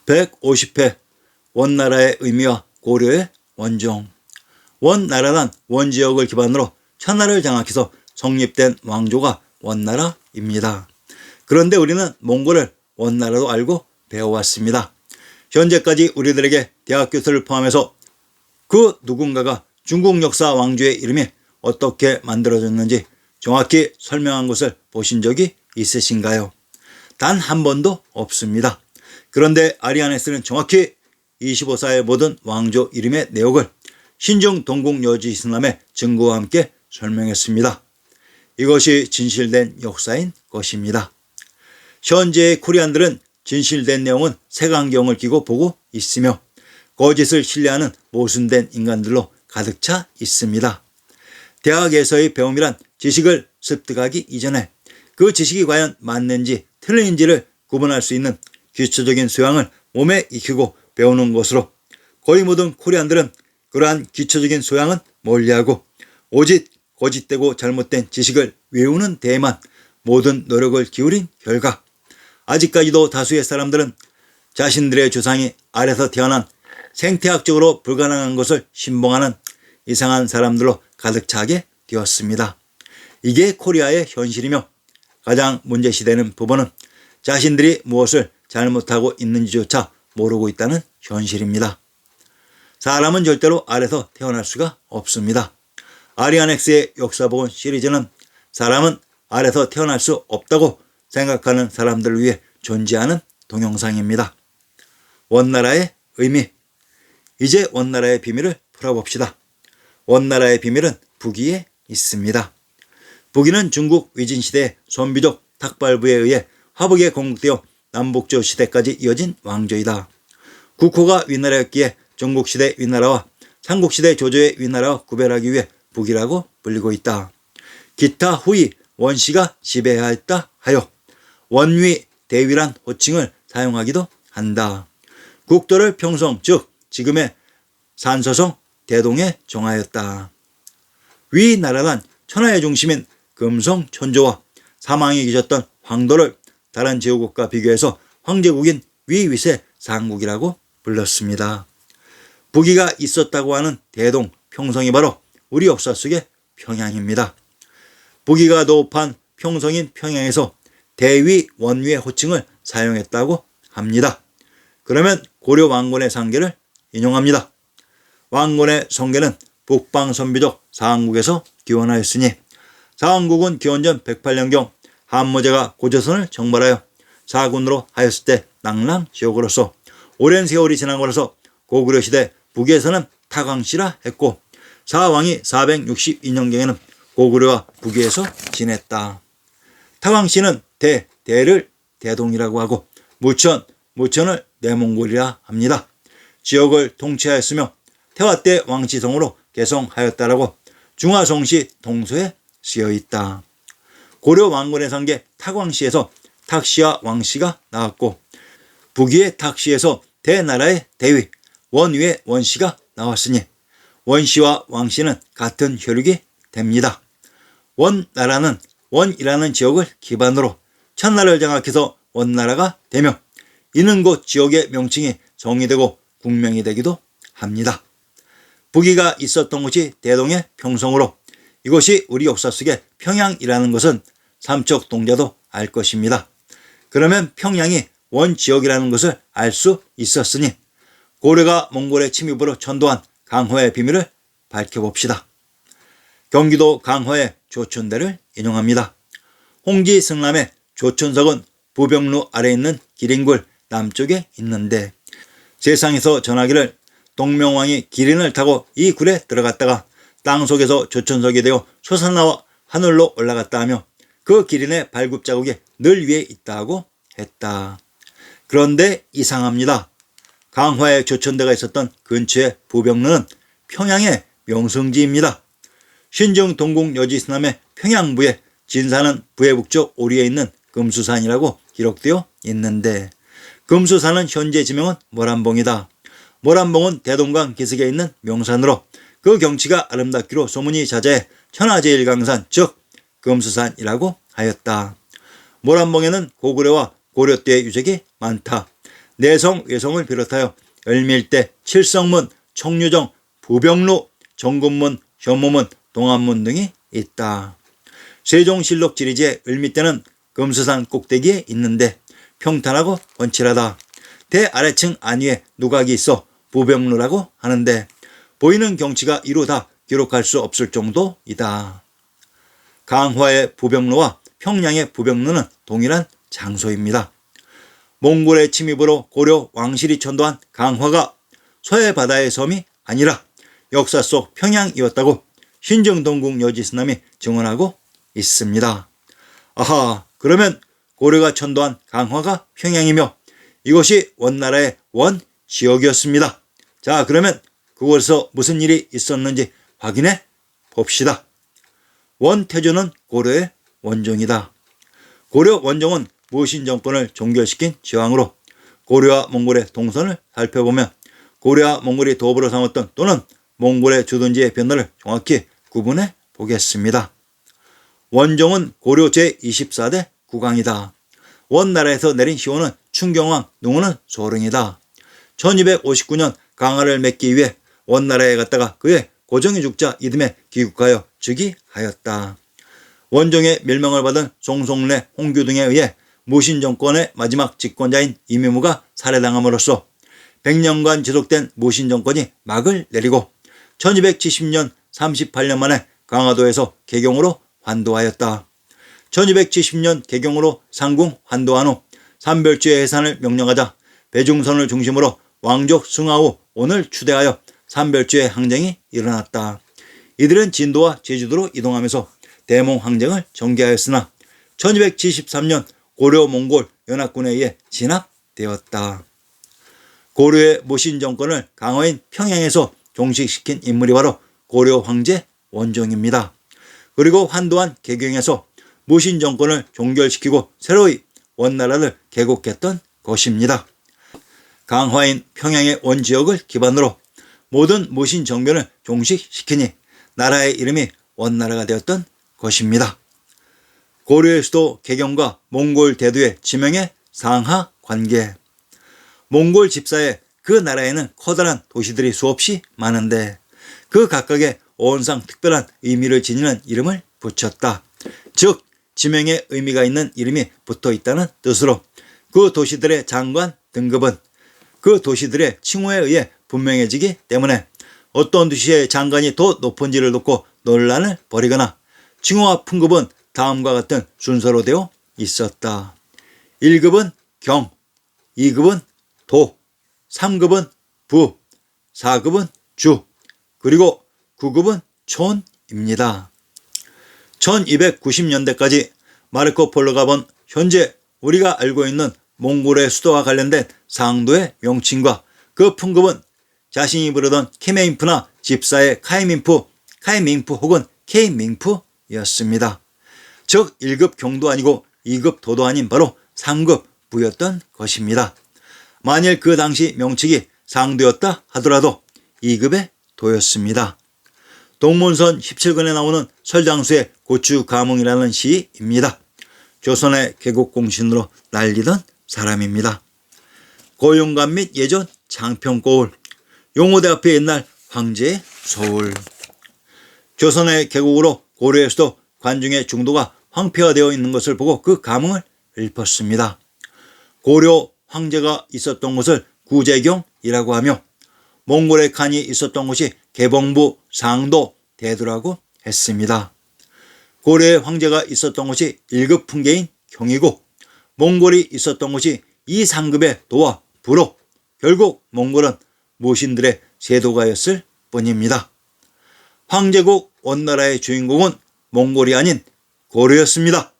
150회 원나라의 의미와 고려의 원종. 원나라란 원지역을 기반으로 천하를 장악해서 성립된 왕조가 원나라입니다. 그런데 우리는 몽골을 원나라로 알고 배워왔습니다. 현재까지 우리들에게 대학 교수를 포함해서 그 누군가가 중국 역사 왕조의 이름이 어떻게 만들어졌는지 정확히 설명한 것을 보신 적이 있으신가요? 단 한 번도 없습니다. 그런데 아리아네스는 정확히 25사의 모든 왕조 이름의 내용을 신중 동국 여지 이슬람의 증거와 함께 설명했습니다. 이것이 진실된 역사인 것입니다. 현재의 코리안들은 진실된 내용은 색안경을 끼고 보고 있으며 거짓을 신뢰하는 모순된 인간들로 가득 차 있습니다. 대학에서의 배움이란 지식을 습득하기 이전에 그 지식이 과연 맞는지 틀린지를 구분할 수 있는 기초적인 소양을 몸에 익히고 배우는 것으로 거의 모든 코리안들은 그러한 기초적인 소양은 멀리하고 오직 거짓되고 잘못된 지식을 외우는 데에만 모든 노력을 기울인 결과 아직까지도 다수의 사람들은 자신들의 조상이 아래서 태어난 생태학적으로 불가능한 것을 신봉하는 이상한 사람들로 가득 차게 되었습니다. 이게 코리아의 현실이며 가장 문제시되는 부분은 자신들이 무엇을 잘못하고 있는지조차 모르고 있다는 현실입니다. 사람은 절대로 아래서 태어날 수가 없습니다. 아리아넥스의 역사복원 시리즈는 사람은 아래서 태어날 수 없다고 생각하는 사람들을 위해 존재하는 동영상입니다. 원나라의 의미. 이제 원나라의 비밀을 풀어봅시다. 원나라의 비밀은 북위에 있습니다. 북위는 중국 위진시대의 선비족 탁발부에 의해 화북에 건국되어 남북조 시대까지 이어진 왕조이다. 국호가 위나라였기에 중국시대 위나라와 삼국시대 조조의 위나라와 구별하기 위해 북위라고 불리고 있다. 기타 후이 원시가 지배하였다 하여 원위 대위란 호칭을 사용하기도 한다. 국도를 평성 즉 지금의 산서성 대동에 정하였다. 위나라란 천하의 중심인 금성 천조와 사망이 계셨던 황도를 다른 제후국과 비교해서 황제국인 위위세 상국이라고 불렀습니다. 북위가 있었다고 하는 대동 평성이 바로 우리 역사 속의 평양입니다. 북위가 노업한 평성인 평양에서 대위 원위의 호칭을 사용했다고 합니다. 그러면 고려 왕건의 상계를 인용합니다. 왕건의 성계는 북방 선비족 사항국에서 기원하였으니 사항국은 기원전 108년경 한무제가 고조선을 정벌하여 사군으로 하였을 때 낙랑 지역으로서 오랜 세월이 지난 거라서 고구려 시대 북에서는 타광씨라 했고 사왕이 462년경에는 고구려와 북위에서 지냈다. 타광씨는 대를 대동이라고 하고 무천을 내몽골이라 합니다. 지역을 통치하였으며 태화 때 왕치성으로 개성하였다라고 중화성시 동서에 쓰여있다. 고려 왕건의 상계 타광씨에서 탁씨와 왕씨가 나왔고 북위의 탁씨에서 대나라의 대위 원위의 원씨가 나왔으니 원씨와 왕씨는 같은 혈육이 됩니다. 원나라는 원이라는 지역을 기반으로 천나라를 장악해서 원나라가 되며 이는 곧 지역의 명칭이 정의되고 국명이 되기도 합니다. 북위가 있었던 곳이 대동의 평성으로 이것이 우리 역사 속의 평양이라는 것은 삼척 동자도 알 것입니다. 그러면 평양이 원지역이라는 것을 알 수 있었으니 고려가 몽골의 침입으로 전도한 강화의 비밀을 밝혀봅시다. 경기도 강화의 조촌대를 인용합니다. 홍지 승남의 조촌석은 부병루 아래 있는 기린굴 남쪽에 있는데 세상에서 전하기를 동명왕이 기린을 타고 이 굴에 들어갔다가 땅속에서 조촌석이 되어 솟아나와 하늘로 올라갔다 하며 그 기린의 발굽 자국이 늘 위에 있다고 했다. 그런데 이상합니다. 강화에 조천대가 있었던 근처의 부병루는 평양의 명성지입니다. 신중 동국 여지 이슬람의 평양부에 진산은 부해 북쪽 오리에 있는 금수산이라고 기록되어 있는데 금수산은 현재 지명은 모란봉이다. 모란봉은 대동강 기슭에 있는 명산으로 그 경치가 아름답기로 소문이 자자해 천하제일강산 즉 금수산이라고 하였다. 모란봉에는 고구려와 고려 때의 유적이 많다. 내성, 외성을 비롯하여 을밀대, 칠성문, 청류정, 부병루, 정군문, 효무문, 동안문 등이 있다. 세종실록 지리지의 을밀대는 금수산 꼭대기에 있는데 평탄하고 번칠하다. 대 아래층 안위에 누각이 있어 부병루라고 하는데 보이는 경치가 이루 다 기록할 수 없을 정도이다. 강화의 부병루와 평양의 부병루는 동일한 장소입니다. 몽골의 침입으로 고려 왕실이 천도한 강화가 서해 바다의 섬이 아니라 역사 속 평양이었다고 신정동국 여지스남이 증언하고 있습니다. 아하, 그러면 고려가 천도한 강화가 평양이며 이것이 원나라의 원지역이었습니다. 자, 그러면 그곳에서 무슨 일이 있었는지 확인해 봅시다. 원태조는 고려의 원종이다. 고려 원종은 무신 정권을 종결시킨 제왕으로 고려와 몽골의 동선을 살펴보면 고려와 몽골이 도읍으로 삼았던 또는 몽골의 주둔지의 변화를 정확히 구분해 보겠습니다. 원종은 고려 제24대 국왕이다. 원나라에서 내린 시호는 충경왕, 누구는 소릉이다. 1259년 강화를 맺기 위해 원나라에 갔다가 그의 고종이 죽자 이듬해 귀국하여 즉위하였다. 원종의 멸명을 받은 송송래, 홍규 등에 의해 무신 정권의 마지막 집권자인 이민무가 살해당함으로써 100년간 지속된 무신 정권이 막을 내리고 1270년 38년 만에 강화도에서 개경으로 환도하였다. 1270년 개경으로 상궁 환도한 후 삼별주의 해산을 명령하자 배중선을 중심으로 왕족 승하 후 오늘 추대하여 삼별주의 항쟁이 일어났다. 이들은 진도와 제주도로 이동하면서 대몽 항쟁을 전개하였으나 1273년 고려 몽골 연합군에 의해 진압되었다. 고려의 무신 정권을 강화인 평양에서 종식시킨 인물이 바로 고려 황제 원종입니다. 그리고 환도한 개경에서 무신 정권을 종결시키고 새로이 원나라를 개국했던 것입니다. 강화인 평양의 원지역을 기반으로 모든 무신 정변을 종식시키니 나라의 이름이 원나라가 되었던 것입니다. 고려의 수도 개경과 몽골 대도의 지명의 상하 관계. 몽골 집사의 그 나라에는 커다란 도시들이 수없이 많은데 그 각각의 온상 특별한 의미를 지니는 이름을 붙였다. 즉 지명의 의미가 있는 이름이 붙어 있다는 뜻으로 그 도시들의 장관 등급은 그 도시들의 칭호에 의해 분명해지기 때문에 어떤 도시의 장관이 더 높은지를 놓고 논란을 벌이거나 칭호와 품급은 다음과 같은 순서로 되어 있었다. 1급은 경, 2급은 도, 3급은 부, 4급은 주, 그리고 9급은 촌입니다. 1290년대까지 마르코 폴로가 본 현재 우리가 알고 있는 몽골의 수도와 관련된 상도의 명칭과 그 품급은 자신이 부르던 케메인프나 집사의 카이밍프 혹은 케이밍프였습니다. 즉 1급 경도 아니고 2급 도도 아닌 바로 3급 부였던 것입니다. 만일 그 당시 명칭이 상도였다 하더라도 2급의 도였습니다. 동문선 17권에 나오는 설장수의 고추가몽이라는 시입니다. 조선의 개국공신으로 날리던 사람입니다. 고용감 및 예전 장평고을, 용호대 앞에 옛날 황제의 소울. 조선의 개국으로 고려의 수도 관중의 중도가 황폐화되어 있는 것을 보고 그 감흥을 읊었습니다. 고려 황제가 있었던 곳을 구제경이라고 하며 몽골의 칸이 있었던 곳이 개봉부, 상도, 대도라고 했습니다. 고려의 황제가 있었던 곳이 1급 풍계인 경이고 몽골이 있었던 곳이 2, 3급의 도와 부로 결국 몽골은 무신들의 세도가였을 뿐입니다. 황제국 원나라의 주인공은 몽골이 아닌 고려였습니다.